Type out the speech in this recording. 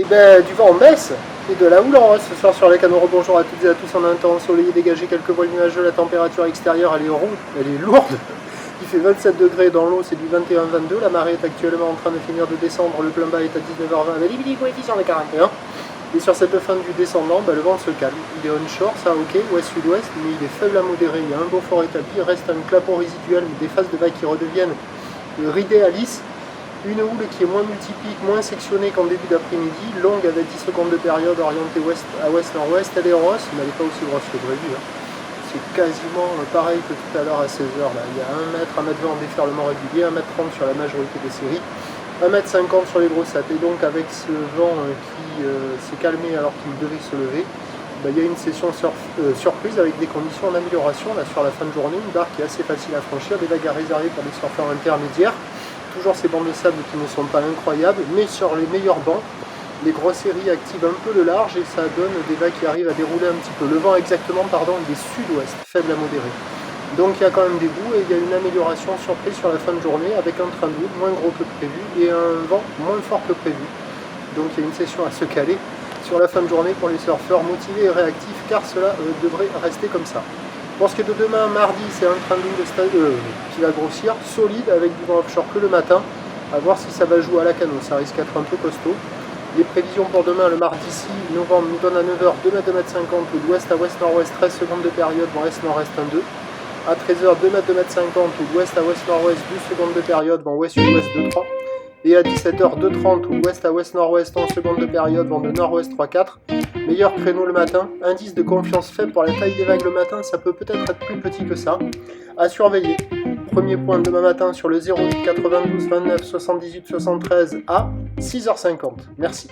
du vent en baisse et de la houle en hausse ce soir sur les canaux. Bonjour à toutes et à tous, on a un temps ensoleillé, dégagé, quelques voiles nuageux, la température extérieure elle est lourde. Il fait 27 degrés dans l'eau, c'est du 21-22, la marée est actuellement en train de finir de descendre, le plein bas est à 19h20 avec les coefficients de 41. Et sur cette fin du descendant, le vent se calme. Il est onshore, ça ok, ouest-sud-ouest, mais il est faible à modéré, il y a un beau fort établi, il reste un clapon résiduel, mais des phases de vagues qui redeviennent ridées à lisse. Une houle qui est moins multiplique, moins sectionnée qu'en début d'après-midi, longue avec 10 secondes de période, orientée à ouest-nord-ouest, elle est grosse, mais elle n'est pas aussi grosse que prévu. C'est quasiment pareil que tout à l'heure à 16h. Il y a 1 mètre, 1 mètre 20 en déferlement régulier, 1 m 30 sur la majorité des séries, 1 m 50 sur les brossates. Et donc avec ce vent qui s'est calmé alors qu'il devait se lever, il y a une session surprise avec des conditions d'amélioration là, sur la fin de journée, une barre qui est assez facile à franchir, des vagues à réserver pour les surfeurs intermédiaires. Toujours ces bancs de sable qui ne sont pas incroyables, mais sur les meilleurs bancs, les grosses séries activent un peu le large et ça donne des vagues qui arrivent à dérouler un petit peu. Le vent exactement, il est sud-ouest, faible à modéré. Donc il y a quand même des bouts et il y a une amélioration surprise sur la fin de journée avec un train de houle moins gros que prévu et un vent moins fort que prévu. Donc il y a une session à se caler sur la fin de journée pour les surfeurs motivés et réactifs car cela devrait rester comme ça. Pour ce qui est de demain, mardi, c'est un train de houle qui va grossir, solide, avec du vent offshore que le matin. À voir si ça va jouer à la canon, ça risque d'être un peu costaud. Les prévisions pour demain, le mardi 6 novembre, nous donne à 9h 2 m 2 m 50, ou d'ouest à ouest-nord-ouest, 13 secondes de période, vent est-nord-est 1-2. À 13h 2 m 2 m 50, ou d'ouest à ouest-nord-ouest, 12 secondes de période, vent ouest-sud-ouest 2-3. Et à 17h 2-30, ou d'ouest à ouest-nord-ouest, 11 secondes de période, vent de nord-ouest 3-4. Meilleur créneau le matin, indice de confiance faible pour la taille des vagues le matin, ça peut peut-être être plus petit que ça. À surveiller. Premier point demain matin sur le 08 92 29 78 73 à 6h50. Merci.